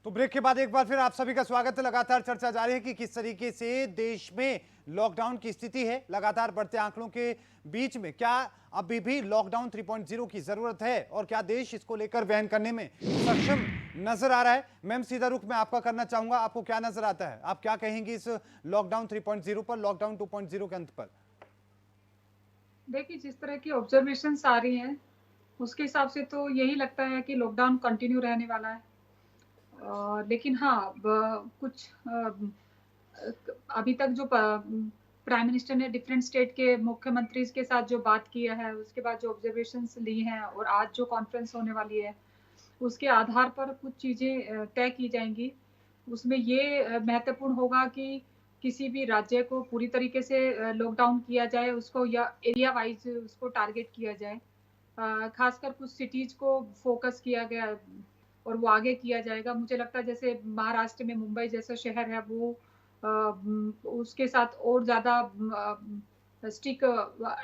तो ब्रेक के बाद एक बार फिर आप सभी का स्वागत है। लगातार चर्चा जारी है कि किस तरीके से देश में लॉकडाउन की स्थिति है। लगातार बढ़ते आंकड़ों के बीच में क्या अभी भी लॉकडाउन 3.0 की जरूरत है और क्या देश इसको लेकर वहन करने में सक्षम नजर आ रहा है। मैम, सीधा रुख मैं आपका करना चाहूंगा, आपको क्या नजर आता है, आप क्या कहेंगे इस लॉकडाउन 3.0 पर, लॉकडाउन 2.0 के अंत पर? देखिए, जिस तरह की ऑब्जर्वेशंस आ रही हैं, उसके हिसाब से तो यही लगता है कि लॉकडाउन कंटिन्यू रहने वाला है। लेकिन हाँ, कुछ अभी तक जो प्राइम मिनिस्टर ने डिफरेंट स्टेट के मुख्यमंत्री के साथ जो बात किया है, उसके बाद जो ऑब्जर्वेशंस ली हैं और आज जो कॉन्फ्रेंस होने वाली है, उसके आधार पर कुछ चीज़ें तय की जाएंगी। उसमें ये महत्वपूर्ण होगा कि किसी भी राज्य को पूरी तरीके से लॉकडाउन किया जाए, उसको या एरिया वाइज उसको टारगेट किया जाए। खासकर कुछ सिटीज को फोकस किया गया और वो आगे किया जाएगा। मुझे लगता है जैसे महाराष्ट्र में मुंबई जैसा शहर है, वो उसके साथ और ज़्यादा स्ट्रिक्ट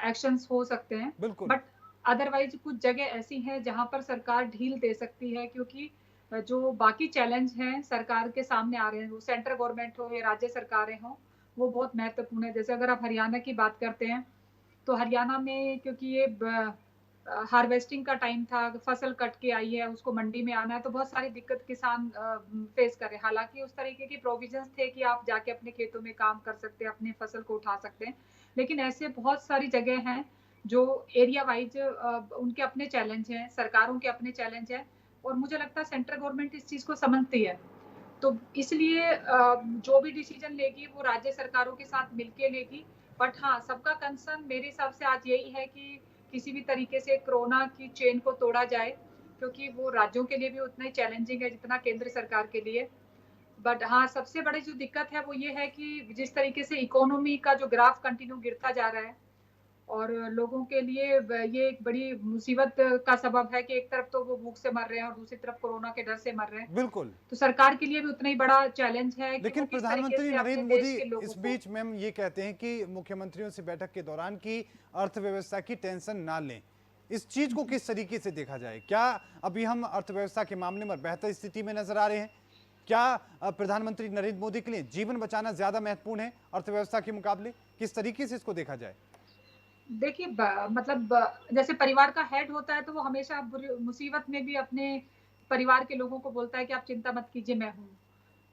एक्शंस हो सकते हैं। बिल्कुल। बट अदरवाइज कुछ जगह ऐसी हैं जहां पर सरकार ढील दे सकती है, क्योंकि जो बाकी चैलेंज हैं सरकार के सामने आ रहे हैं, वो सेंट्रल गवर्नमेंट हो या राज्य सरकारें हों, वो बहुत महत्वपूर्ण है। जैसे अगर आप हरियाणा की बात करते हैं, तो हरियाणा में क्योंकि ये हार्वेस्टिंग का टाइम था, फसल कट के आई है, उसको मंडी में आना है, तो बहुत सारी दिक्कत किसान फेस कर रहे हैं। हालांकि उस तरीके के प्रोविजंस थे कि आप जाके अपने खेतों में काम कर सकते हैं, अपने फसल को उठा सकते हैं, लेकिन ऐसे बहुत सारी जगह हैं जो एरिया वाइज उनके अपने चैलेंज हैं, सरकारों के अपने चैलेंज हैं, और मुझे लगता है सेंट्रल गवर्नमेंट इस चीज को समझती है। तो इसलिए जो भी डिसीजन लेगी वो राज्य सरकारों के साथ मिलके लेगी। बट हाँ, सबका कंसर्न मेरे हिसाब से आज यही है कि किसी भी तरीके से कोरोना की चेन को तोड़ा जाए, क्योंकि वो राज्यों के लिए भी उतना ही चैलेंजिंग है जितना केंद्र सरकार के लिए। बट हाँ, सबसे बड़ी जो दिक्कत है वो ये है कि जिस तरीके से इकोनॉमी का जो ग्राफ कंटिन्यू गिरता जा रहा है, और लोगों के लिए ये एक बड़ी मुसीबत का सबब है कि एक तरफ तो वो भूख से मर रहे हैं और दूसरी तरफ कोरोना के डर से मर रहे हैं। बिल्कुल। तो सरकार के लिए भी उतना ही बड़ा चैलेंज है कि वो लेकिन किस तरीके प्रधानमंत्री से अपने नरेंद्र मोदी देश के लोगों इस को। बीच मैम ये कहते हैं कि मुख्यमंत्रियों से बैठक के दौरान की अर्थव्यवस्था की टेंशन ना लें। इस चीज को किस तरीके से देखा जाए? क्या अभी हम अर्थव्यवस्था के मामले में बेहतर स्थिति में नजर आ रहे हैं? क्या प्रधानमंत्री नरेंद्र मोदी के लिए जीवन बचाना ज्यादा महत्वपूर्ण है अर्थव्यवस्था के मुकाबले? किस तरीके से इसको देखा जाए? देखिए, मतलब जैसे परिवार का हेड होता है तो वो हमेशा मुसीबत में भी अपने परिवार के लोगों को बोलता है कि आप चिंता मत कीजिए, मैं हूँ।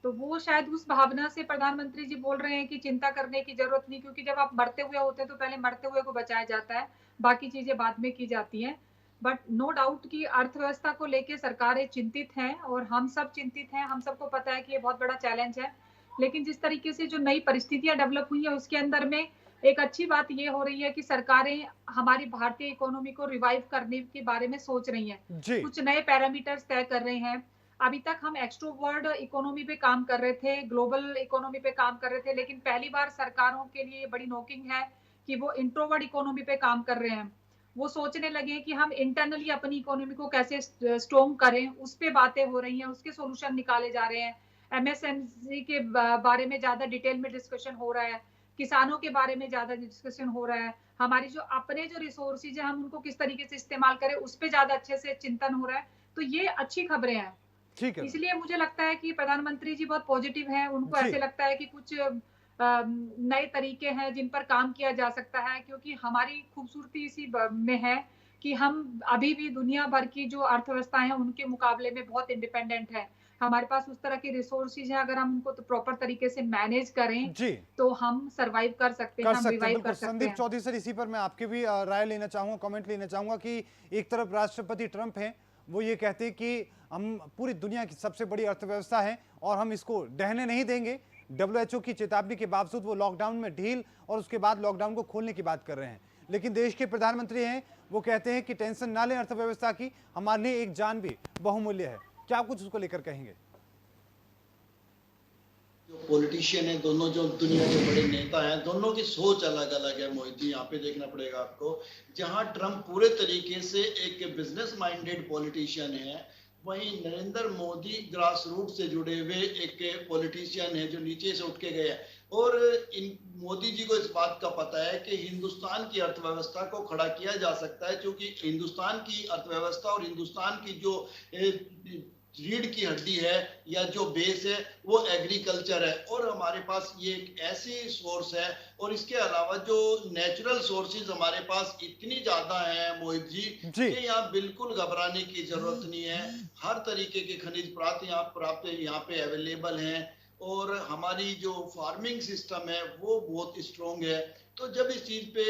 तो वो शायद उस भावना से प्रधानमंत्री जी बोल रहे हैं कि चिंता करने की जरूरत नहीं, क्योंकि जब आप मरते हुए होते हैं तो पहले मरते हुए को बचाया जाता है, बाकी चीजें बाद में की जाती हैं। बट नो डाउट कि अर्थव्यवस्था को लेके सरकारें चिंतित हैं और हम सब चिंतित हैं, हम सबको पता है कि ये बहुत बड़ा चैलेंज है। लेकिन जिस तरीके से जो नई परिस्थितियां डेवलप हुई है, उसके अंदर में एक अच्छी बात ये हो रही है कि सरकारें हमारी भारतीय इकोनॉमी को रिवाइव करने के बारे में सोच रही हैं, जी। कुछ नए पैरामीटर्स तय कर रहे हैं। अभी तक हम एक्सट्रोवर्ड इकोनॉमी पे काम कर रहे थे, ग्लोबल इकोनॉमी पे काम कर रहे थे, लेकिन पहली बार सरकारों के लिए बड़ी नोकिंग है कि वो इंट्रोवर्ड इकोनॉमी पे काम कर रहे हैं। वो सोचने लगे हैं कि हम इंटरनली अपनी इकोनॉमी को कैसे स्ट्रॉन्ग करें, उस पे बातें हो रही हैं, उसके सॉल्यूशन निकाले जा रहे हैं। एमएसएमई के बारे में ज्यादा डिटेल में डिस्कशन हो रहा है, किसानों के बारे में ज्यादा डिस्कशन हो रहा है, हमारी जो अपने जो रिसोर्सेज है हम उनको किस तरीके से इस्तेमाल करें, उस पर ज्यादा अच्छे से चिंतन हो रहा है। तो ये अच्छी खबरें हैं। ठीक है मैम। इसलिए मुझे लगता है कि प्रधानमंत्री जी बहुत पॉजिटिव हैं, उनको जी। ऐसे लगता है कि कुछ नए तरीके हैं जिन पर काम किया जा सकता है, क्योंकि हमारी खूबसूरती इसी में है कि हम अभी भी दुनिया भर की जो अर्थव्यवस्था है उनके मुकाबले में बहुत इंडिपेंडेंट है। हमारे पास उस तरह के रिसोर्सेज हैं, अगर हम उनको तो प्रॉपर तरीके से मैनेज करें जी। तो हम सरवाइव कर सकते हैं, कर हम सकते हैं, रिवाइव बिल्कुल। कर सकते संदीप हैं। चौधरी सर, इसी पर मैं आपकी भी राय लेना चाहूंगा, कमेंट लेना चाहूंगा कि एक तरफ राष्ट्रपति ट्रंप हैं, वो ये कहते हैं कि हम पूरी दुनिया की सबसे बड़ी अर्थव्यवस्था है और हम इसको ढहने नहीं देंगे। डब्ल्यूएचओ की चेतावनी के बावजूद वो लॉकडाउन में ढील और उसके बाद लॉकडाउन को खोलने की बात कर रहे हैं। लेकिन देश के प्रधानमंत्री हैं, वो कहते हैं कि टेंशन ना लें अर्थव्यवस्था की, हमारे लिए एक जान भी बहुमूल्य है। क्या कुछ उसको लेकर कहेंगे? जो पॉलिटिशियन है, दोनों जो दुनिया के बड़े नेता हैं, दोनों की सोच अलग अलग है। मोहित जी, यहाँ पे देखना पड़ेगा आपको। जहाँ ट्रम्प पूरे तरीके से एक बिजनेस माइंडेड पॉलिटिशियन है, वहीं नरेंद्र मोदी ग्रास रूट से जुड़े हुए एक पॉलिटिशियन है जो नीचे से उठ के गए हैं। और इन मोदी जी को इस बात का पता है कि हिंदुस्तान की अर्थव्यवस्था को खड़ा किया जा सकता है, क्योंकि हिंदुस्तान की अर्थव्यवस्था और हिंदुस्तान की जो रीढ़ की हड्डी है या जो बेस है वो एग्रीकल्चर है, और हमारे पास ये एक ऐसी सोर्स है। और इसके अलावा जो नेचुरल सोर्सेज हमारे पास इतनी ज्यादा है मोहित जी, जी कि यहाँ बिल्कुल घबराने की जरूरत नहीं है। हर तरीके के खनिज प्राप्त यहाँ पे अवेलेबल हैं, और हमारी जो फार्मिंग सिस्टम है वो बहुत स्ट्रोंग है। तो जब इस चीज पे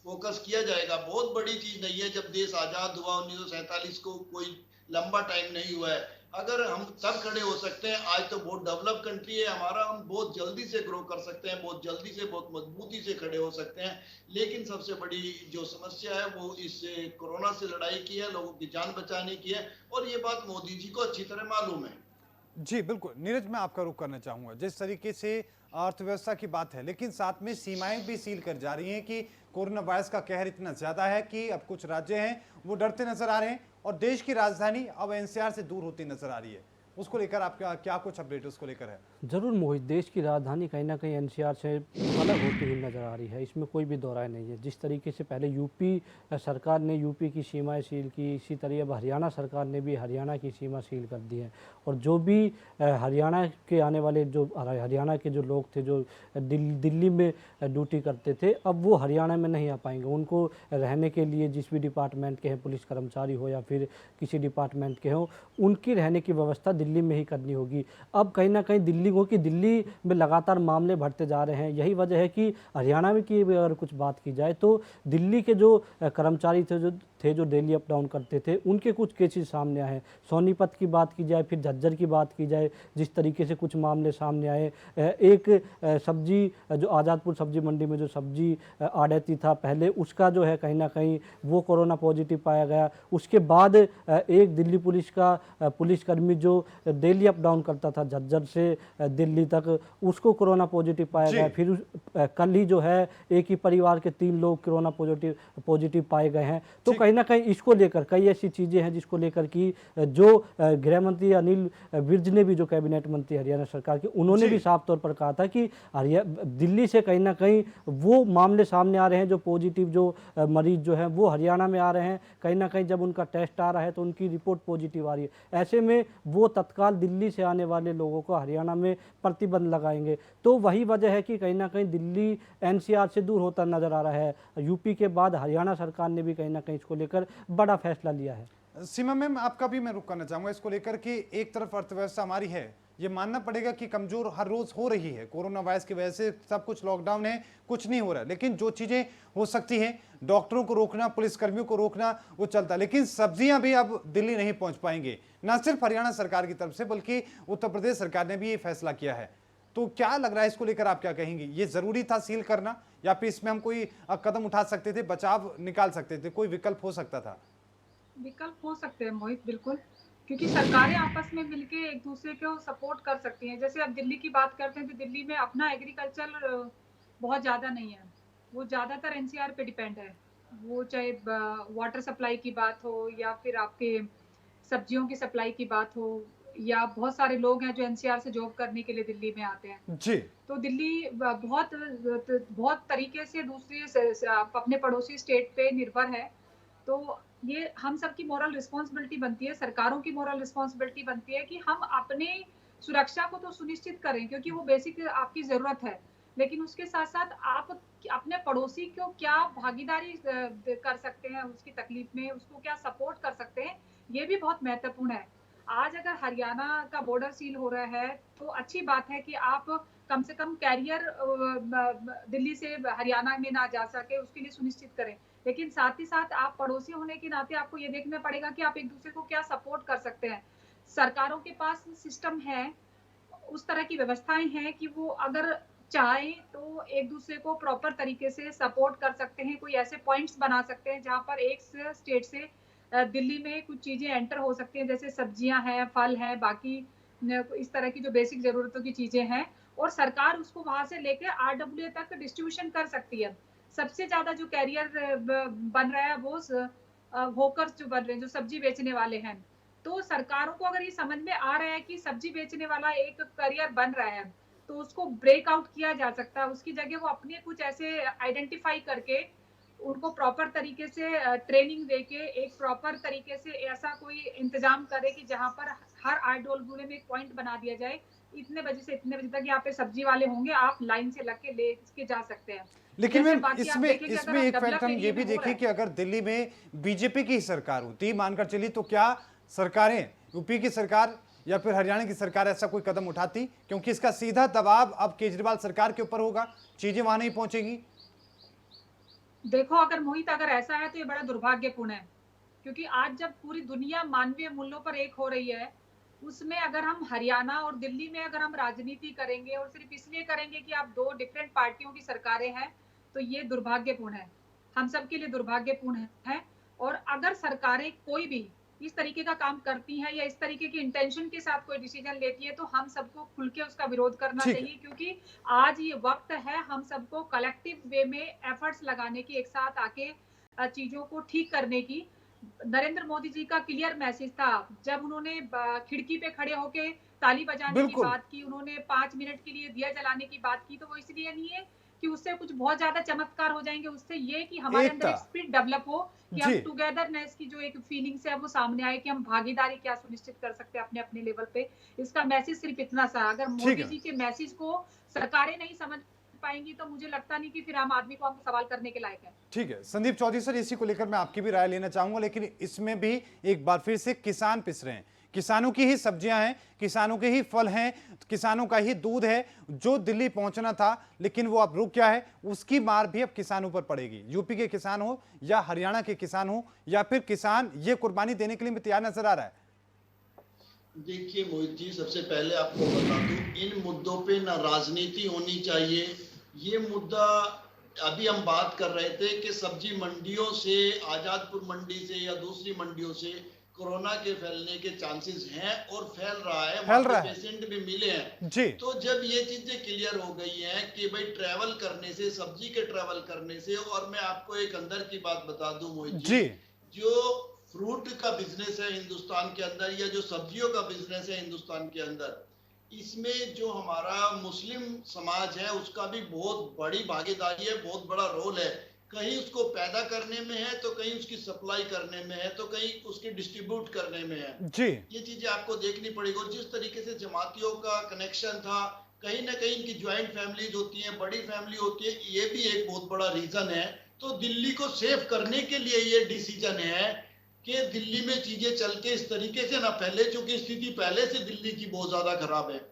फोकस किया जाएगा, बहुत बड़ी चीज नहीं है। जब देश आजाद हुआ 1947 को, कोई लंबा टाइम नहीं हुआ है। अगर हम तब खड़े हो सकते हैं, आज तो बहुत डेवलप कंट्री है हमारा, हम बहुत जल्दी से ग्रो कर सकते हैं, बहुत जल्दी से बहुत मजबूती से खड़े हो सकते हैं। लेकिन सबसे बड़ी जो समस्या है वो इस कोरोना से लड़ाई की है, लोगों की जान बचाने की है, और ये बात मोदी जी को अच्छी तरह मालूम है। जी बिल्कुल नीरज, मैं आपका रुख करना चाहूंगा। जिस तरीके से अर्थव्यवस्था की बात है, लेकिन साथ में सीमाएं भी सील कर जा रही हैं कि कोरोना वायरस का कहर इतना ज्यादा है कि अब कुछ राज्य हैं वो डरते नजर आ रहे हैं और देश की राजधानी अब एनसीआर से दूर होती नजर आ रही है। उसको लेकर आपका क्या कुछ अपडेट उसको लेकर है? ज़रूर मोहित, देश की राजधानी कहीं ना कहीं एनसीआर से अलग होती हुई नज़र आ रही है, इसमें कोई भी दो राय नहीं है। जिस तरीके से पहले यूपी सरकार ने यूपी की सीमाएं सील की, इसी तरह अब हरियाणा सरकार ने भी हरियाणा की सीमा सील कर दी है। और जो भी हरियाणा के आने वाले, जो हरियाणा के जो लोग थे जो दिल्ली में ड्यूटी करते थे, अब वो हरियाणा में नहीं आ पाएंगे। उनको रहने के लिए जिस भी डिपार्टमेंट के हैं, पुलिस कर्मचारी हो या फिर किसी डिपार्टमेंट के हों, उनकी रहने की व्यवस्था दिल्ली में ही करनी होगी। अब कहीं ना कहीं दिल्ली में लगातार मामले बढ़ते जा रहे हैं। यही वजह है कि हरियाणा में की अगर कुछ बात की जाए तो दिल्ली के जो कर्मचारी थे जो डेली अप डाउन करते थे, उनके कुछ केसेस सामने आए हैं। सोनीपत की बात की जाए, फिर झज्जर की बात की जाए, जिस तरीके से कुछ मामले सामने आए। एक सब्जी जो आज़ादपुर सब्जी मंडी में जो सब्जी आढ़ती था पहले, उसका जो है कहीं ना कहीं वो कोरोना पॉजिटिव पाया गया। उसके बाद एक दिल्ली पुलिस का पुलिसकर्मी जो डेली अप डाउन करता था झज्जर से दिल्ली तक, उसको कोरोना पॉजिटिव पाया गया। फिर कल ही जो है एक ही परिवार के 3 लोग कोरोना पॉजिटिव पाए गए हैं। तो कहीं ना कहीं इसको लेकर कई ऐसी चीज़ें हैं जिसको लेकर कि जो गृह मंत्री अनिल विज ने भी, जो कैबिनेट मंत्री हरियाणा सरकार के, उन्होंने भी साफ तौर पर कहा था कि दिल्ली से कहीं ना कहीं वो मामले सामने आ रहे हैं, जो पॉजिटिव जो मरीज जो है वो हरियाणा में आ रहे हैं। कहीं ना कहीं जब उनका टेस्ट आ रहा है तो उनकी रिपोर्ट पॉजिटिव आ रही है। ऐसे में वो तत्काल दिल्ली से आने वाले लोगों को हरियाणा में प्रतिबंध लगाएंगे। तो वही वजह है कि कहीं ना कहीं दिल्ली एनसीआर से दूर होता नजर आ रहा है। यूपी के बाद हरियाणा सरकार ने भी कहीं ना कहीं इसको लेकर बड़ा फैसला लिया है। सीमा मैम, आपका भी मैं रुख करना चाहूंगा इसको लेकर कि एक तरफ अर्थव्यवस्था हमारी है, ये मानना पड़ेगा कि कमजोर हर रोज हो रही है। कोरोना वायरस की वजह से सब कुछ लॉकडाउन है, कुछ नहीं हो रहा, लेकिन जो चीजें हो सकती हैं, डॉक्टरों को रोकना, पुलिसकर्मियों को रोकना, वो चलता। लेकिन सब्जियां भी अब दिल्ली नहीं पहुंच पाएंगे, ना सिर्फ हरियाणा सरकार की तरफ से बल्कि उत्तर प्रदेश सरकार ने भी ये फैसला किया है। तो क्या लग रहा है इसको लेकर, आप क्या कहेंगे? ये जरूरी था सील करना, या फिर इसमें हम कोई कदम उठा सकते थे, बचाव निकाल सकते थे, कोई विकल्प हो सकता था? विकल्प हो सकते हैं मोहित, बिल्कुल, क्योंकि सरकारें आपस में मिलके एक दूसरे को सपोर्ट कर सकती हैं। जैसे अब दिल्ली की बात करते हैं तो दिल्ली में अपना एग्रीकल्चर बहुत ज़्यादा नहीं है, वो ज़्यादातर एनसीआर पे डिपेंड है। वो चाहे वाटर सप्लाई की बात हो या फिर आपके सब्जियों की सप्लाई की बात हो, या बहुत सारे लोग हैं जो एनसीआर से जॉब करने के लिए दिल्ली में आते हैं। जी तो दिल्ली बहुत बहुत तरीके से अपने पड़ोसी स्टेट पे निर्भर है। तो ये हम सबकी मॉरल रिस्पॉन्सिबिलिटी बनती है, सरकारों की मॉरल रिस्पॉन्सिबिलिटी बनती है कि हम अपने सुरक्षा को तो सुनिश्चित करें, क्योंकि वो बेसिक आपकी जरूरत है। लेकिन उसके साथ साथ आप अपने पड़ोसी को क्या भागीदारी कर सकते हैं उसकी तकलीफ में, उसको क्या सपोर्ट कर सकते हैं, ये भी बहुत महत्वपूर्ण है। आज अगर हरियाणा का बॉर्डर सील हो रहा है तो अच्छी बात है कि आप कम से कम कैरियर दिल्ली से हरियाणा में ना जा सके, उसके लिए सुनिश्चित करें। लेकिन साथ ही साथ आप पड़ोसी होने के नाते आपको ये देखना पड़ेगा कि आप एक दूसरे को क्या सपोर्ट कर सकते हैं। सरकारों के पास सिस्टम है, उस तरह की व्यवस्थाएं हैं कि वो अगर चाहें तो एक दूसरे को प्रॉपर तरीके से सपोर्ट कर सकते हैं। कोई ऐसे पॉइंट्स बना सकते हैं जहां पर एक स्टेट से दिल्ली में कुछ चीजें एंटर हो सकती हैं, जैसे सब्जियां हैं, फल हैं, बाकी इस तरह की जो बेसिक जरूरतों की चीजें हैं, और सरकार उसको वहां से लेकर आरडब्ल्यूए तक डिस्ट्रीब्यूशन कर सकती है। सबसे ज्यादा जो कैरियर बन रहा है वो होकर्स जो बन रहे हैं, जो सब्जी बेचने वाले हैं। तो सरकारों को अगर ये समझ में आ रहा है कि सब्जी बेचने वाला एक करियर बन रहा है, तो उसको ब्रेक आउट किया जा सकता है। उसकी जगह वो अपने कुछ ऐसे आइडेंटिफाई करके उनको प्रॉपर तरीके से ट्रेनिंग देके एक प्रॉपर तरीके से ऐसा कोई इंतजाम करे कि जहां पर हर आइडोल गुले में एक पॉइंट बना दिया जाए, इतने बजे से इतने बजे तक यहाँ पे सब्जी वाले होंगे, आप लाइन से लग के लेके जा सकते हैं। लेकिन जैसे मैम बाकी आप इसमें देखें कि अगर इसमें हम एक फैक्ट डेवलप हम ये एरिया में भी हो रहा देखें है, कि अगर दिल्ली में बीजेपी की सरकार होती मानकर चली तो क्या सरकारें, यूपी की सरकार या फिर हरियाणा की सरकार ऐसा कोई कदम उठाती? क्योंकि इसका सीधा दबाव अब केजरीवाल सरकार के ऊपर होगा, चीजें वहां नहीं पहुंचेंगी। देखो अगर मोहित अगर ऐसा है तो ये बड़ा दुर्भाग्यपूर्ण है, क्योंकि आज जब पूरी दुनिया मानवीय मूल्यों पर एक हो रही है, उसमें अगर हम हरियाणा और दिल्ली में अगर हम राजनीति करेंगे और सिर्फ इसलिए करेंगे कि आप दो डिफरेंट पार्टियों की सरकारें हैं, तो ये दुर्भाग्यपूर्ण है, हम सबके लिए दुर्भाग्यपूर्ण है। और अगर सरकारें कोई भी इस तरीके का काम करती हैं या इस तरीके की इंटेंशन के साथ कोई डिसीजन लेती है, तो हम सबको खुल के उसका विरोध करना ठीक है। चाहिए, क्योंकि आज ये वक्त है हम सबको कलेक्टिव वे में एफर्ट्स लगाने की, एक साथ आके चीजों को ठीक करने की। नरेंद्र मोदी जी का क्लियर मैसेज था जब उन्होंने खिड़की पे खड़े होके ताली बजाने की बिल्कुल। बात की, उन्होंने 5 मिनट के लिए दिया जलाने की बात की, तो वो इसलिए नहीं है कि उससे कुछ बहुत ज्यादा चमत्कार हो जाएंगे, उससे ये कि हमारे अंदर एकता। एक स्पिरिट डेवलप हो कि हम जी। टुगेदरनेस की जो एक फीलिंग्स है वो सामने आए, कि हम भागीदारी क्या सुनिश्चित कर सकते हैं अपने अपने लेवल पे। इसका मैसेज सिर्फ इतना सा, अगर ठीक मोदी है। जी के मैसेज को सरकारें नहीं समझ पाएंगी तो मुझे लगता नहीं कि फिर आम आदमी को हम सवाल करने के लायक है। ठीक है संदीप चौधरी सर, इसी को लेकर मैं आपकी भी राय लेना चाहूंगा, लेकिन इसमें भी एक बार फिर से किसान पिस रहे हैं। किसानों की ही सब्जियां हैं, किसानों के ही फल हैं, किसानों का ही दूध है जो दिल्ली पहुंचना था, लेकिन वो अब रुक गया है। उसकी मार भी अब किसानों पर पड़ेगी। यूपी के किसान हो या हरियाणा के किसान हो, या फिर किसान ये कुर्बानी देने के लिए भी तैयार नजर आ रहा है। देखिए मोहित जी, सबसे पहले आपको बता दूं, इन मुद्दों पे ना राजनीति होनी चाहिए। ये मुद्दा अभी हम बात कर रहे थे कि सब्जी मंडियों से, आजादपुर मंडी से या दूसरी मंडियों से कोरोना के फैलने के चांसेस हैं और फैल रहा है, फैल रहा है। पेशेंट भी मिले हैं जी। तो जब ये चीजें क्लियर हो गई हैं कि भाई ट्रैवल करने से, सब्जी के ट्रैवल करने से, और मैं आपको एक अंदर की बात बता दूं मोहित जी, जो फ्रूट का बिजनेस है हिंदुस्तान के अंदर या जो सब्जियों का बिजनेस है हिंदुस्तान के अंदर, इसमें जो हमारा मुस्लिम समाज है उसका भी बहुत बड़ी भागीदारी है, बहुत बड़ा रोल है। कहीं उसको पैदा करने में है तो कहीं उसकी सप्लाई करने में है तो कहीं उसकी डिस्ट्रीब्यूट करने में है जी। ये चीजें आपको देखनी पड़ेगी। और जिस तरीके से जमातियों का कनेक्शन था, कहीं ना कहीं इनकी ज्वाइंट फैमिलीज होती हैं, बड़ी फैमिली होती है, ये भी एक बहुत बड़ा रीजन है। तो दिल्ली को सेव करने के लिए ये डिसीजन है कि दिल्ली में चीजें चल के इस तरीके से ना फैले, चूंकि स्थिति पहले से दिल्ली की बहुत ज्यादा खराब है।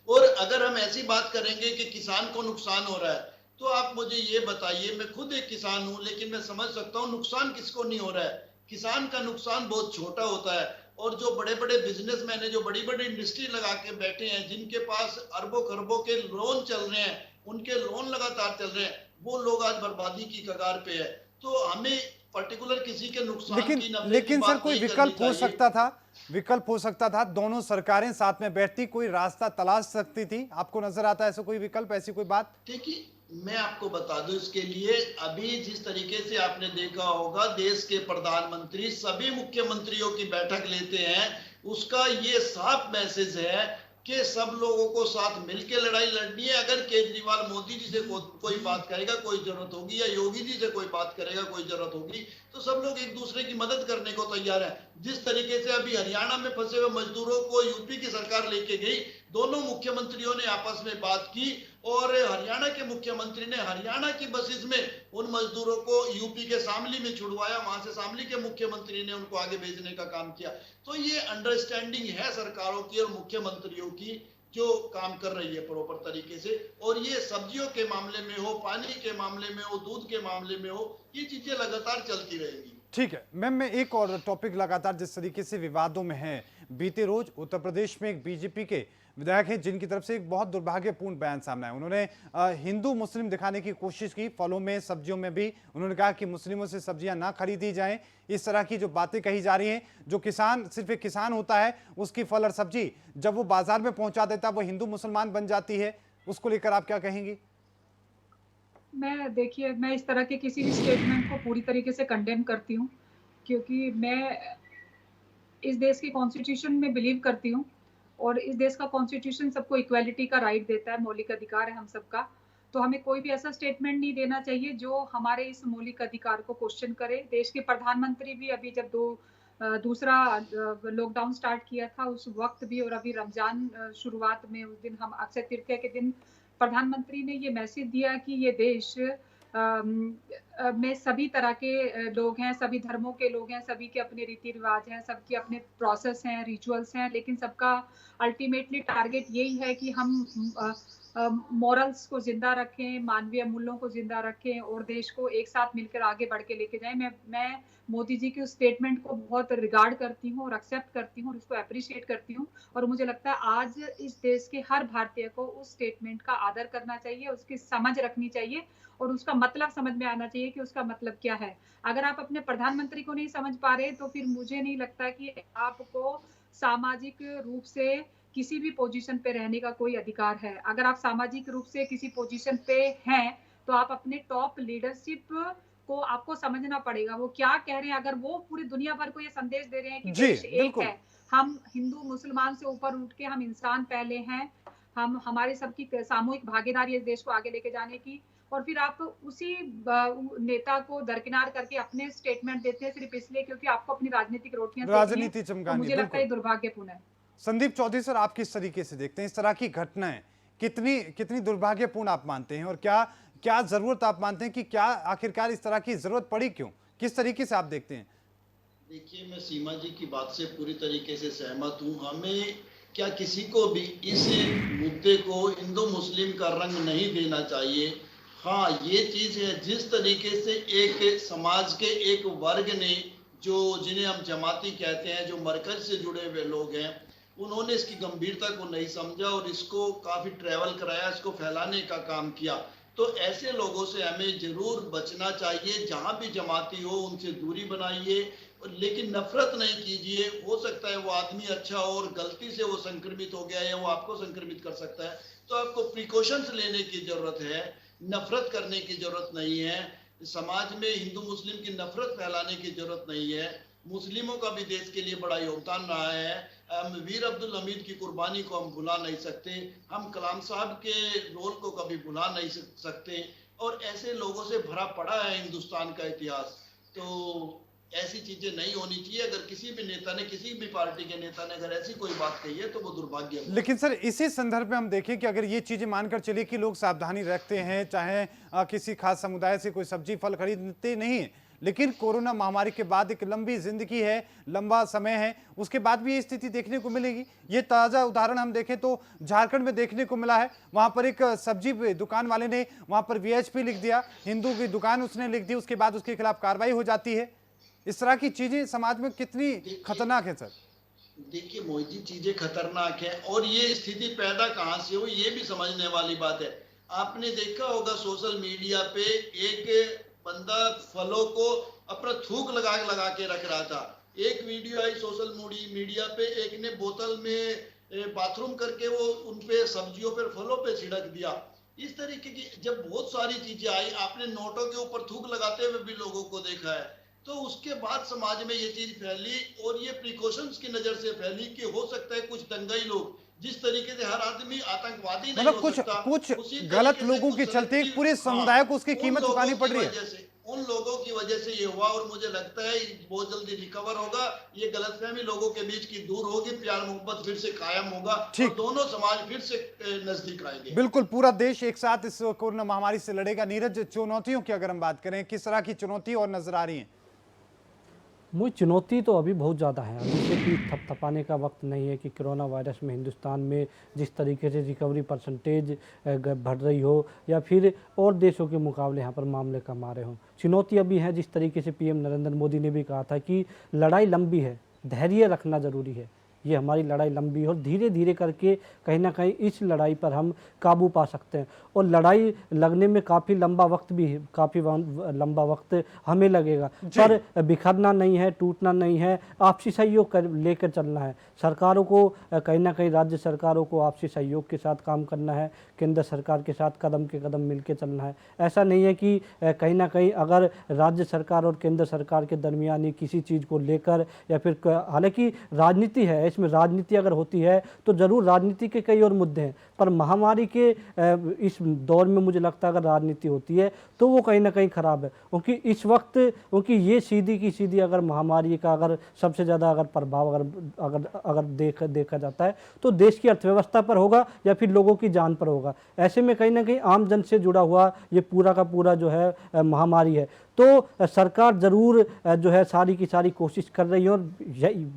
और अगर हम ऐसी बात करेंगे कि किसान को नुकसान हो रहा है, तो आप मुझे ये बताइए, मैं खुद एक किसान हूं लेकिन मैं समझ सकता हूं नुकसान किसको नहीं हो रहा है। किसान का नुकसान बहुत छोटा होता है, और जो बड़े बड़े बिजनेसमैन है, जो बड़ी बड़ी इंडस्ट्री लगा के बैठे हैं, जिनके पास अरबों खरबों के लोन चल रहे हैं, उनके लोन लगातार चल रहे हैं, वो लोग आज बर्बादी की कगार पे है। तो हमें पर्टिकुलर किसी के नुकसान की नफे की लेकिन सर बात कोई नहीं विकल्प करनी हो चाहिए। सकता था, विकल्प हो सकता था, दोनों सरकारें साथ में बैठती, कोई रास्ता तलाश सकती थी। आपको नजर आता है ऐसा कोई विकल्प, ऐसी कोई बात? देखिए मैं आपको बता दूं, इसके लिए अभी जिस तरीके से आपने देखा होगा देश के प्रधानमंत्री सभी मुख्यमंत्रियों की बैठक लेते हैं, उसका ये साफ मैसेज है कि सब लोगों को साथ मिलकर लड़ाई लड़नी है। अगर केजरीवाल मोदी जी से कोई बात करेगा, कोई जरूरत होगी, या योगी जी से कोई बात करेगा, कोई जरूरत होगी, तो सब लोग एक दूसरे की मदद करने को तैयार है। जिस तरीके से अभी हरियाणा में फंसे हुए मजदूरों को यूपी की सरकार लेके गई, दोनों मुख्यमंत्रियों ने आपस में बात की, और हरियाणा के मुख्यमंत्री ने हरियाणा की बसेस में उन मजदूरों को यूपी के शामली में छुड़वाया, वहां से शामली के मुख्यमंत्री ने उनको आगे भेजने का काम किया। तो ये अंडरस्टैंडिंग है सरकारों की और मुख्यमंत्रियों की, जो काम कर रही है प्रॉपर तरीके से। और ये सब्जियों के मामले में हो, पानी के मामले में हो, दूध के मामले में हो, ये चीजें लगातार चलती रहेंगी। ठीक है मैम, मैं एक और टॉपिक लगातार जिस तरीके से विवादों में है, बीते रोज उत्तर प्रदेश में एक बीजेपी के विधायक हैं जिनकी तरफ से एक बहुत दुर्भाग्यपूर्ण बयान सामने आया। उन्होंने हिंदू मुस्लिम दिखाने की कोशिश की, फलों में सब्जियों में भी उन्होंने कहा कि मुस्लिमों से सब्जियां ना खरीदी जाएं। इस तरह की जो बातें कही जा रही हैं, जो किसान सिर्फ एक किसान होता है, उसकी फल और सब्जी जब वो बाजार में पहुंचा देता है वो हिंदू मुसलमान बन जाती है, उसको लेकर आप क्या कहेंगी? देखिए मैं इस तरह के किसी भी स्टेटमेंट को पूरी तरीके से कंडेम करती हूँ, क्योंकि मैं इस देश के कॉन्स्टिट्यूशन में बिलीव करती हूँ, और इस देश का कॉन्स्टिट्यूशन सबको इक्वालिटी का राइट देता है, मौलिक अधिकार है हम सबका। तो हमें कोई भी ऐसा स्टेटमेंट नहीं देना चाहिए जो हमारे इस मौलिक अधिकार को क्वेश्चन करे। देश के प्रधानमंत्री भी अभी जब दूसरा लॉकडाउन स्टार्ट किया था उस वक्त भी, और अभी रमजान शुरुआत में उस दिन हम अक्षय तृतीया के दिन प्रधानमंत्री ने ये मैसेज दिया कि ये देश में सभी तरह के लोग हैं, सभी धर्मों के लोग हैं, सभी के अपने रीति रिवाज हैं, सबके अपने प्रोसेस हैं, रिचुअल्स हैं, लेकिन सबका अल्टीमेटली टारगेट यही है कि हम मॉरल्स को जिंदा रखें, मानवीय मूल्यों को जिंदा रखें और देश को एक साथ मिलकर आगे बढ़ के लेके जाएं। मैं मोदी जी के उस स्टेटमेंट को बहुत रिगार्ड करती हूँ और एक्सेप्ट करती हूँ और उसको अप्रिशिएट करती हूँ, और मुझे लगता है आज इस देश के हर भारतीय को उस स्टेटमेंट का आदर करना चाहिए, उसकी समझ रखनी चाहिए और उसका मतलब समझ में आना चाहिए कि उसका मतलब क्या है। अगर आप अपने प्रधानमंत्री को नहीं समझ पा रहे तो फिर मुझे नहीं लगता कि आपको सामाजिक रूप से किसी भी पोजीशन पे रहने का कोई अधिकार है। अगर आप सामाजिक रूप से किसी पोजीशन पे हैं तो आप अपने टॉप लीडरशिप को आपको समझना पड़ेगा, वो क्या कह रहे हैं। अगर वो पूरी दुनिया भर को ये संदेश दे रहे हैं कि जी, देश एक बिल्कुल। है, हम हिंदू मुसलमान से ऊपर उठ के हम इंसान पहले हैं, हम हमारे सबकी सामूहिक भागीदारी है इस देश को आगे लेके जाने की, और फिर आप उसी नेता को दरकिनार करके अपने स्टेटमेंट देते हैं सिर्फ इसलिए क्योंकि आपको अपनी राजनीतिक रोटियां सेकनी है, राजनीति तो चमकानी मुझे है, लगता है ये बिल्कुल। दुर्भाग्यपूर्ण है। संदीप चौधरी सर, आप किस तरीके से देखते हैं इस तरह की घटनाएं? कितनी कितनी दुर्भाग्यपूर्ण आप मानते हैं, और क्या क्या जरूरत आप मानते हैं कि क्या आखिरकार इस तरह की जरूरत पड़ी, क्यों, किस तरीके से आप देखते हैं? देखिए, मैं सीमा जी की बात से पूरी तरीके से सहमत हूँ। हमें क्या किसी को भी इस मुद्दे को हिंदू मुस्लिम का रंग नहीं देना चाहिए। हाँ, ये चीज़ है, जिस तरीके से एक समाज के एक वर्ग ने, जो जिन्हें हम जमाती कहते हैं, जो मरकज से जुड़े हुए लोग हैं, उन्होंने इसकी गंभीरता को नहीं समझा और इसको काफ़ी ट्रैवल कराया, इसको फैलाने का काम किया। तो ऐसे लोगों से हमें जरूर बचना चाहिए। जहाँ भी जमाती हो उनसे दूरी बनाइए, लेकिन नफरत नहीं कीजिए। हो सकता है वो आदमी अच्छा हो और गलती से वो संक्रमित हो गया या वो आपको संक्रमित कर सकता है, तो आपको प्रिकॉशंस लेने की जरूरत है, नफरत करने की जरूरत नहीं है। समाज में हिंदू मुस्लिम की नफरत फैलाने की जरूरत नहीं है। मुस्लिमों का भी देश के लिए बड़ा योगदान रहा है। मीर अब्दुल हमीद की कुर्बानी को हम भुला नहीं सकते, हम कलाम साहब के रोल को कभी भुला नहीं सकते, और ऐसे लोगों से भरा पड़ा है हिंदुस्तान का इतिहास। तो ऐसी चीजें नहीं होनी चाहिए। अगर किसी भी नेता ने, किसी भी पार्टी के नेता ने अगर ऐसी कोई बात कही है तो वो दुर्भाग्य है। लेकिन सर, इसी संदर्भ में हम देखें कि अगर ये चीजें मानकर चलिए कि लोग सावधानी रखते हैं, चाहे किसी खास समुदाय से कोई सब्जी फल खरीदते नहीं है, लेकिन कोरोना महामारी के बाद एक लंबी जिंदगी है, लंबा समय है, उसके बाद भी ये स्थिति देखने को मिलेगी। ये ताज़ा उदाहरण हम देखें तो झारखंड में देखने को मिला है। वहां पर एक सब्जी दुकान वाले ने वहां पर VHP लिख दिया, हिंदू की दुकान उसने लिख दी, उसके बाद उसके खिलाफ कार्रवाई हो जाती है। इस तरह की चीजें समाज में कितनी खतरनाक है सर? देखिए मोहित जी, चीजें खतरनाक है, और ये स्थिति पैदा कहाँ से हुई ये भी समझने वाली बात है। आपने देखा होगा सोशल मीडिया पे एक बंदा फलों को अपना थूक लगा लगा के रख रहा था। एक वीडियो आई सोशल मीडिया पे, एक ने बोतल में बाथरूम करके वो उनपे सब्जियों पर फलों पे छिड़क दिया। इस तरीके की जब बहुत सारी चीजें आई, आपने नोटों के ऊपर थूक लगाते हुए भी लोगों को देखा है, तो उसके बाद समाज में ये चीज फैली, और ये प्रिकॉशंस की नजर से फैली कि हो सकता है कुछ दंगाई लोग, जिस तरीके से हर आदमी आतंकवादी नहीं मतलब हो कुछ सकता, कुछ उसी गलत तरीके से लोगों कुछ के चलते एक selective- पूरे समुदाय को उसकी उन कीमत लोगों चुकानी की पड़ रही है। वजह से, उन लोगों की वजह से ये हुआ, और मुझे लगता है बहुत जल्दी रिकवर होगा। ये गलतफहमी लोगों के बीच की दूर होगी, प्यार मोहब्बत फिर से कायम होगा, और दोनों समाज फिर से नजदीक आएंगे। बिल्कुल, पूरा देश एक साथ इस कोरोना महामारी से लड़ेगा। नीरज, चुनौतियों की अगर हम बात करें, किस तरह की चुनौती और नजर आ रही है? मुझे चुनौती तो अभी बहुत ज़्यादा है। अभी से भी थपथपाने का वक्त नहीं है कि कोरोना वायरस में हिंदुस्तान में जिस तरीके से रिकवरी परसेंटेज बढ़ रही हो या फिर और देशों के मुकाबले यहाँ पर मामले कम आ रहे हों। चुनौती अभी है, जिस तरीके से PM नरेंद्र मोदी ने भी कहा था कि लड़ाई लंबी है, धैर्य रखना ज़रूरी है। ये हमारी लड़ाई लंबी है और धीरे धीरे करके कहीं ना कहीं इस लड़ाई पर हम काबू पा सकते हैं। और लड़ाई लगने में काफ़ी लंबा वक्त भी है, काफ़ी लंबा वक्त हमें लगेगा, पर बिखरना नहीं है, टूटना नहीं है, आपसी सहयोग लेकर चलना है। सरकारों को कहीं ना कहीं, राज्य सरकारों को आपसी सहयोग के साथ काम करना है, केंद्र सरकार के साथ कदम के कदम मिल के चलना है। ऐसा नहीं है कि कहीं ना कहीं अगर राज्य सरकार और केंद्र सरकार के दरमियान किसी चीज़ को लेकर या फिर, हालांकि राजनीति है, देश में राजनीति अगर होती है तो ज़रूर राजनीति के कई और मुद्दे हैं, पर महामारी के इस दौर में मुझे लगता है अगर राजनीति होती है तो वो कहीं ना कहीं ख़राब है, क्योंकि इस वक्त क्योंकि ये सीधी की सीधी अगर महामारी का अगर सबसे ज़्यादा अगर प्रभाव अगर अगर अगर देखा जाता है तो देश की अर्थव्यवस्था पर होगा या फिर लोगों की जान पर होगा। ऐसे में कहीं ना कहीं आम जन से जुड़ा हुआ ये पूरा का पूरा जो है महामारी है, तो सरकार ज़रूर जो है सारी की सारी कोशिश कर रही है। और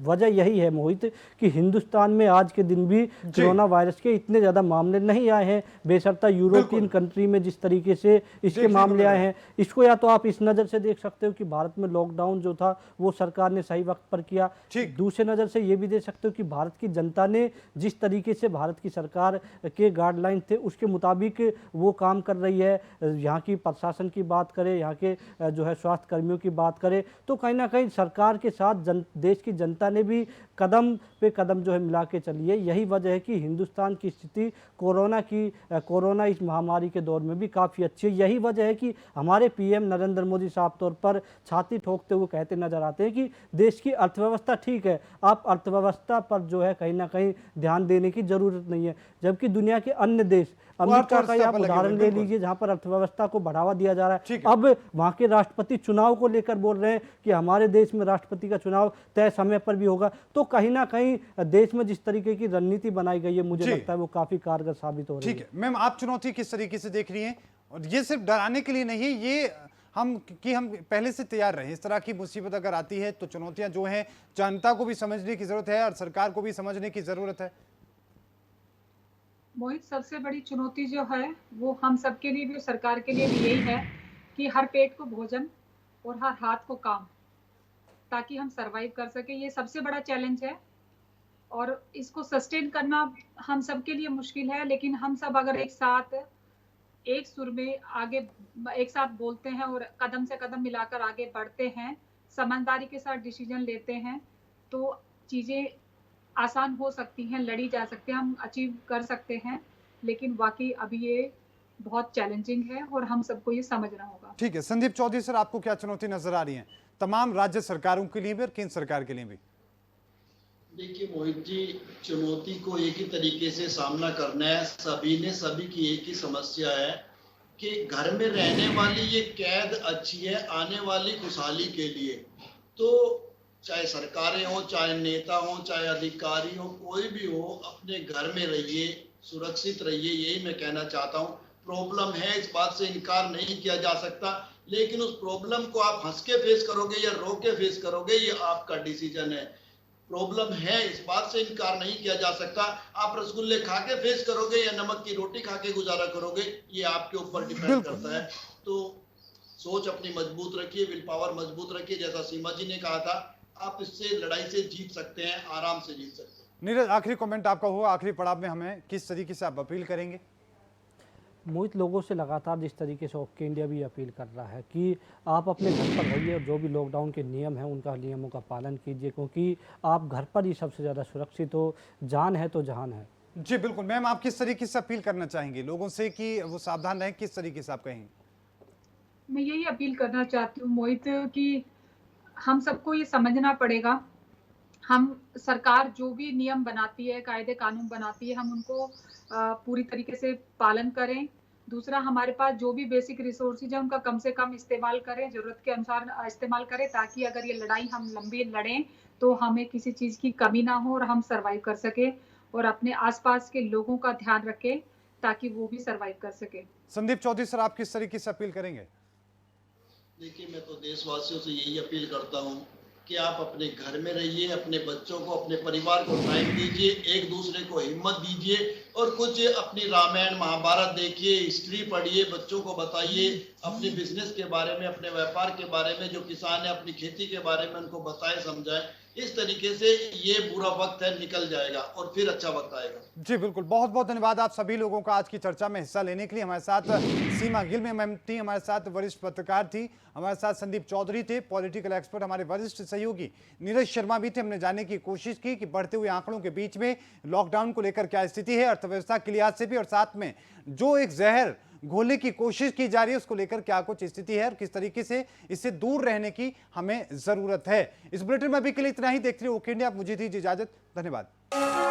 वजह यही है मोहित कि हिंदुस्तान में आज के दिन भी कोरोना वायरस के इतने ज़्यादा मामले नहीं आए हैं, बेशर्ता यूरोपियन कंट्री में जिस तरीके से इसके मामले आए हैं। इसको या तो आप इस नज़र से देख सकते हो कि भारत में लॉकडाउन जो था वो सरकार ने सही वक्त पर किया, दूसरे नज़र से ये भी देख सकते हो कि भारत की जनता ने जिस तरीके से भारत की सरकार के गाइडलाइन थे उसके मुताबिक वो काम कर रही है। यहाँ की प्रशासन की बात करें, यहाँ के जो है स्वास्थ्य कर्मियों की बात करें, तो कहीं ना कहीं सरकार के साथ देश की जनता ने भी कदम पे कदम जो है मिला के चली है। यही वजह है कि हिंदुस्तान की स्थिति कोरोना इस महामारी के दौर में भी काफ़ी अच्छी है। यही वजह है कि हमारे पीएम नरेंद्र मोदी साहब तौर पर छाती ठोकते हुए कहते नजर आते हैं कि देश की अर्थव्यवस्था ठीक है, आप अर्थव्यवस्था पर जो है कहीं ना कहीं ध्यान देने की ज़रूरत नहीं है। जबकि दुनिया के अन्य देश, अमेरिका का आप उदाहरण ले लीजिए जहां पर अर्थव्यवस्था को बढ़ावा दिया जा रहा है, अब वहां के राष्ट्रपति चुनाव को लेकर बोल रहे हैं कि हमारे देश में राष्ट्रपति का चुनाव तय समय पर भी होगा। तो कहीं ना कहीं देश में जिस तरीके की रणनीति बनाई गई है मुझे लगता है वो काफी कारगर साबित हो रही है। ठीक है मैम, आप चुनौती किस तरीके से देख रही हैं? और ये सिर्फ डराने के लिए नहीं, ये हम पहले से तैयार रहे। इस तरह की मुसीबत अगर आती है तो चुनौतियां जो हैं जनता को भी समझने की जरूरत है और सरकार को भी समझने की जरूरत है। मोहित, सबसे बड़ी चुनौती जो है वो हम सबके लिए भी, सरकार के लिए भी यही है कि हर पेट को भोजन और हर हाथ को काम, ताकि हम सरवाइव कर सके। ये सबसे बड़ा चैलेंज है और इसको सस्टेन करना हम सबके लिए मुश्किल है, लेकिन हम सब अगर एक साथ एक सुर में आगे एक साथ बोलते हैं और कदम से कदम मिलाकर आगे बढ़ते हैं, समझदारी के साथ डिसीजन लेते हैं, तो चीजें आसान हो सकती हैं, लड़ी जा सकती हैं, हम अचीव कर सकते हैं। लेकिन वाकई अभी ये बहुत चैलेंजिंग है और हम सबको ये समझना होगा। ठीक है संदीप चौधरी सर, आपको क्या चुनौती नजर आ रही है तमाम राज्य सरकारों के लिए भी और केंद्र सरकार के लिए भी? देखिए मोहित जी, चुनौती को एक ही तरीके से सामना करना है। सभी की एक ही समस्या है कि घर में रहने वाली ये कैद अच्छी है आने वाली खुशहाली के लिए। तो चाहे सरकारें हो, चाहे नेता हो, चाहे अधिकारी हो, कोई भी हो, अपने घर में रहिए, सुरक्षित रहिए, यही मैं कहना चाहता हूँ। प्रॉब्लम है, इस बात से इनकार नहीं किया जा सकता, लेकिन उस प्रॉब्लम को आप हंस के फेस करोगे या रो के फेस करोगे, ये आपका डिसीजन है। प्रॉब्लम है, इस बात से इनकार नहीं किया जा सकता। आप रसगुल्ले खा के फेस करोगे या नमक की रोटी खा के गुजारा करोगे, ये आपके ऊपर डिपेंड करता है। तो सोच अपनी मजबूत रखिए, विल पावर मजबूत रखिए। जैसा सीमा जी ने कहा था, आप इससे लड़ाई से जीत सकते हैं, आराम से जीत सकते हैं। नीरज, आखिरी कमेंट आपका हुआ, आखिरी पड़ाव में हमें किस तरीके से आप अपील करेंगे? मोहित, लोगों से लगातार जिस तरीके से ओके इंडिया भी अपील कर रहा है कि आप अपने घर पर रहिए और जो भी लॉकडाउन के नियम हैं उनका नियमों का पालन कीजिए, क्योंकि आप घर पर ही सबसे ज़्यादा सुरक्षित हो। जान है तो जहान है। जी बिल्कुल मैम, आप किस तरीके से अपील करना चाहेंगे लोगों से कि वो सावधान रहें, किस तरीके से आप कहेंगे? मैं यही अपील करना चाहती हूँ मोहित कि हम सबको ये समझना पड़ेगा, हम सरकार जो भी नियम बनाती है, कायदे कानून बनाती है, हम उनको पूरी तरीके से पालन करें। दूसरा, हमारे पास जो भी बेसिक रिसोर्सेज है उनका कम से कम इस्तेमाल करें, जरूरत के अनुसार इस्तेमाल करें, ताकि अगर ये लड़ाई हम लंबी लड़ें तो हमें किसी चीज की कमी ना हो और हम सरवाइव कर सके, और अपने आसपास के लोगों का ध्यान रखें ताकि वो भी सरवाइव कर सके। संदीप चौधरी सर, आप किस तरीके से अपील करेंगे? देखिए, मैं तो देशवासियों से यही अपील करता हूँ कि आप अपने घर में रहिए, अपने बच्चों को, अपने परिवार को टाइम दीजिए, एक दूसरे को हिम्मत दीजिए और कुछ अपनी रामायण महाभारत देखिए, हिस्ट्री पढ़िए, बच्चों को बताइए अपने बिजनेस के बारे में, अपने व्यापार के बारे में, जो किसान है अपनी खेती के बारे में उनको बताएं, समझाएं। इस तरीके से ये बुरा वक्त है निकल जाएगा और फिर अच्छा वक्त आएगा। जी बिल्कुल, बहुत बहुत धन्यवाद आप सभी लोगों का आज की चर्चा में हिस्सा लेने के लिए। हमारे साथ सीमा गिल मैम थी, हमारे साथ वरिष्ठ पत्रकार थी, हमारे साथ संदीप चौधरी थे, पॉलिटिकल एक्सपर्ट, हमारे वरिष्ठ सहयोगी नीरज शर्मा भी थे। हमने जानने की कोशिश की कि बढ़ते हुए आंकड़ों के बीच में लॉकडाउन को लेकर क्या स्थिति है, अर्थव्यवस्था के लिहाज से भी, और साथ में जो एक जहर घोलने की कोशिश की जा रही है, उसको लेकर क्या कुछ स्थिति है और किस तरीके से इससे दूर रहने की हमें जरूरत है। इस बुलेटिन में अभी के लिए इतना ही। देखते रहिए ओके इंडिया। आप मुझे दीजिए इजाजत। धन्यवाद।